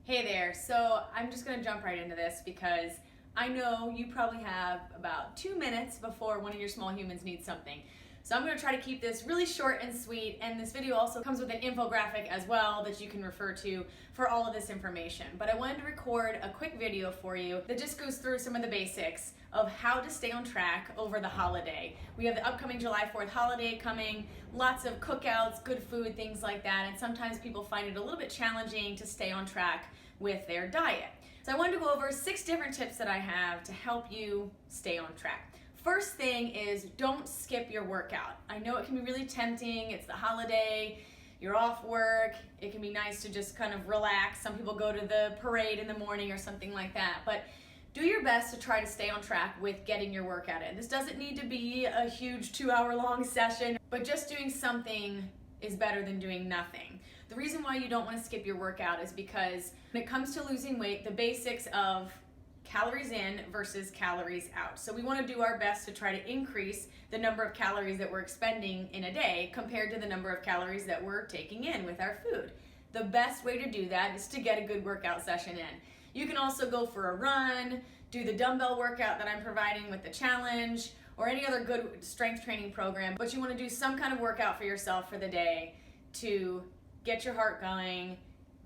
Hey there, so I'm just gonna jump right into this because I know you probably have about 2 minutes before one of your small humans needs something. So I'm gonna try to keep this really short and sweet, and this video also comes with an infographic as well that you can refer to for all of this information. But I wanted to record a quick video for you that just goes through some of the basics of how to stay on track over the holiday. We have the upcoming July 4th holiday coming, lots of cookouts, good food, things like that, and sometimes people find it a little bit challenging to stay on track with their diet. So I wanted to go over 6 different tips that I have to help you stay on track. First thing is, don't skip your workout. I know it can be really tempting. It's the holiday, you're off work, it can be nice to just kind of relax. Some people go to the parade in the morning or something like that, but do your best to try to stay on track with getting your workout in. This doesn't need to be a huge 2-hour-long session, but just doing something is better than doing nothing. The reason why you don't want to skip your workout is because when it comes to losing weight, the basics of calories in versus calories out. So we want to do our best to try to increase the number of calories that we're expending in a day compared to the number of calories that we're taking in with our food. The best way to do that is to get a good workout session in. You can also go for a run, do the dumbbell workout that I'm providing with the challenge, or any other good strength training program, but you want to do some kind of workout for yourself for the day to get your heart going,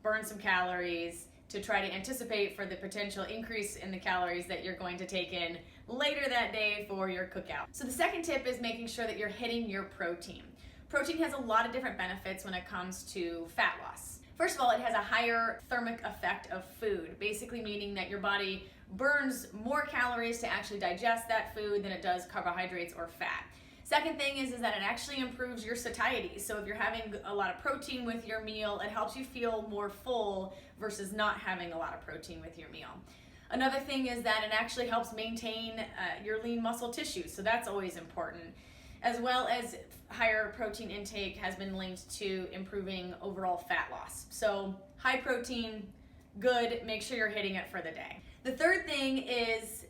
burn some calories, to try to anticipate for the potential increase in the calories that you're going to take in later that day for your cookout. So the second tip is making sure that you're hitting your protein. Protein has a lot of different benefits when it comes to fat loss. First of all, it has a higher thermic effect of food, basically meaning that your body burns more calories to actually digest that food than it does carbohydrates or fat. Second thing is that it actually improves your satiety. So if you're having a lot of protein with your meal, it helps you feel more full versus not having a lot of protein with your meal. Another thing is that it actually helps maintain your lean muscle tissue, so that's always important. As well as higher protein intake has been linked to improving overall fat loss. So high protein, good, make sure you're hitting it for the day. The third thing is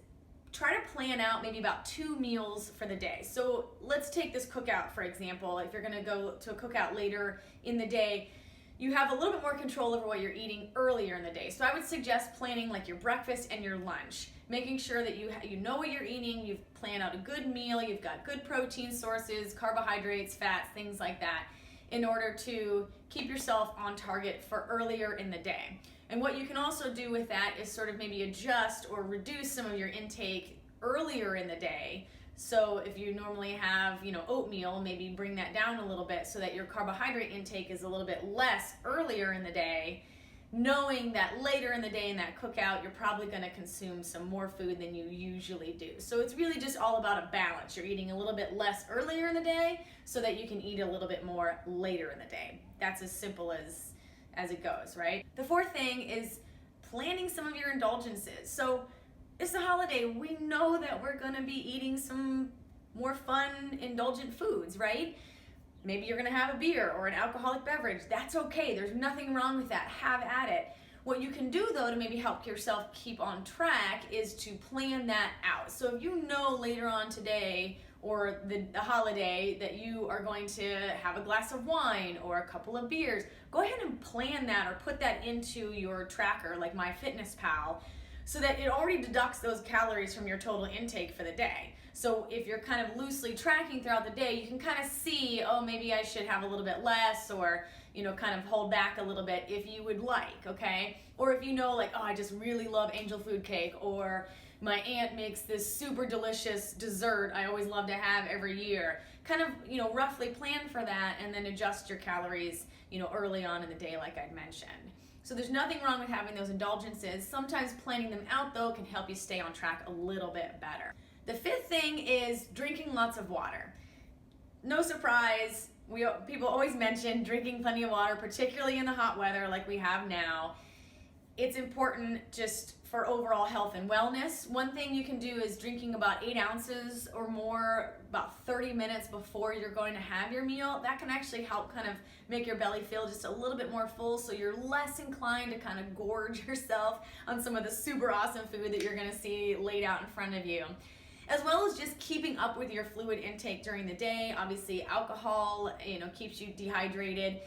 try to plan out maybe about 2 meals for the day. So let's take this cookout, for example. If you're gonna go to a cookout later in the day, you have a little bit more control over what you're eating earlier in the day. So I would suggest planning like your breakfast and your lunch, making sure that you know what you're eating, you've planned out a good meal, you've got good protein sources, carbohydrates, fats, things like that, in order to keep yourself on target for earlier in the day. And what you can also do with that is sort of maybe adjust or reduce some of your intake earlier in the day. So if you normally have, oatmeal, maybe bring that down a little bit so that your carbohydrate intake is a little bit less earlier in the day, knowing that later in the day in that cookout, you're probably going to consume some more food than you usually do. So it's really just all about a balance. You're eating a little bit less earlier in the day so that you can eat a little bit more later in the day. That's as simple as it goes, right? The fourth thing is planning some of your indulgences. So it's the holiday. We know that we're gonna be eating some more fun, indulgent foods, right? Maybe you're gonna have a beer or an alcoholic beverage. That's okay. There's nothing wrong with that. Have at it. What you can do though to maybe help yourself keep on track is to plan that out. So if you know later on today or the holiday that you are going to have a glass of wine or a couple of beers, go ahead and plan that or put that into your tracker like MyFitnessPal so that it already deducts those calories from your total intake for the day. So if you're kind of loosely tracking throughout the day, you can kind of see, oh, maybe I should have a little bit less, or kind of hold back a little bit if you would like, okay? Or if you know like, oh, I just really love angel food cake, or my aunt makes this super delicious dessert I always love to have every year. Kind of, roughly plan for that and then adjust your calories, early on in the day like I'd mentioned. So there's nothing wrong with having those indulgences. Sometimes planning them out though can help you stay on track a little bit better. The fifth thing is drinking lots of water. No surprise, people always mention drinking plenty of water, particularly in the hot weather like we have now. It's important just for overall health and wellness. One thing you can do is drinking about 8 ounces or more about 30 minutes before you're going to have your meal. That can actually help kind of make your belly feel just a little bit more full, so you're less inclined to kind of gorge yourself on some of the super awesome food that you're gonna see laid out in front of you. As well as just keeping up with your fluid intake during the day. Obviously alcohol, keeps you dehydrated.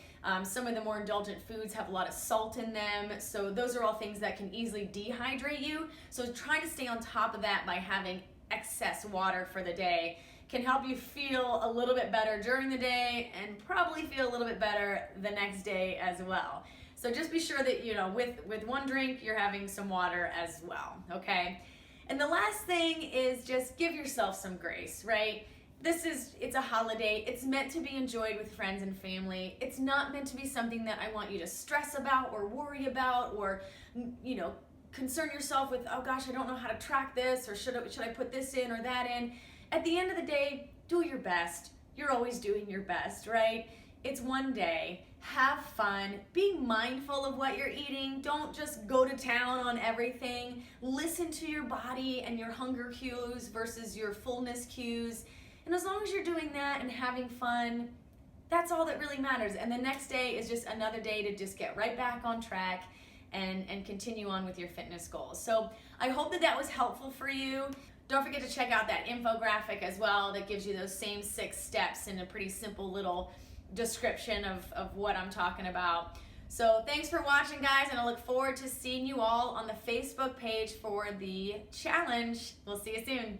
Some of the more indulgent foods have a lot of salt in them, so those are all things that can easily dehydrate you. So trying to stay on top of that by having excess water for the day can help you feel a little bit better during the day and probably feel a little bit better the next day as well. So just be sure that, you know, with one drink, you're having some water as well, okay? And the last thing is just give yourself some grace, right? It's a holiday. It's meant to be enjoyed with friends and family. It's not meant to be something that I want you to stress about or worry about or, you know, concern yourself with, oh gosh, I don't know how to track this, or should I put this in or that in? At the end of the day, do your best. You're always doing your best, right? It's one day. Have fun. Be mindful of what you're eating. Don't just go to town on everything. Listen to your body and your hunger cues versus your fullness cues. And as long as you're doing that and having fun, that's all that really matters. And the next day is just another day to just get right back on track and continue on with your fitness goals. So I hope that was helpful for you. Don't forget to check out that infographic as well that gives you those same 6 steps in a pretty simple little description of what I'm talking about. So thanks for watching, guys, and I look forward to seeing you all on the Facebook page for the challenge. We'll see you soon.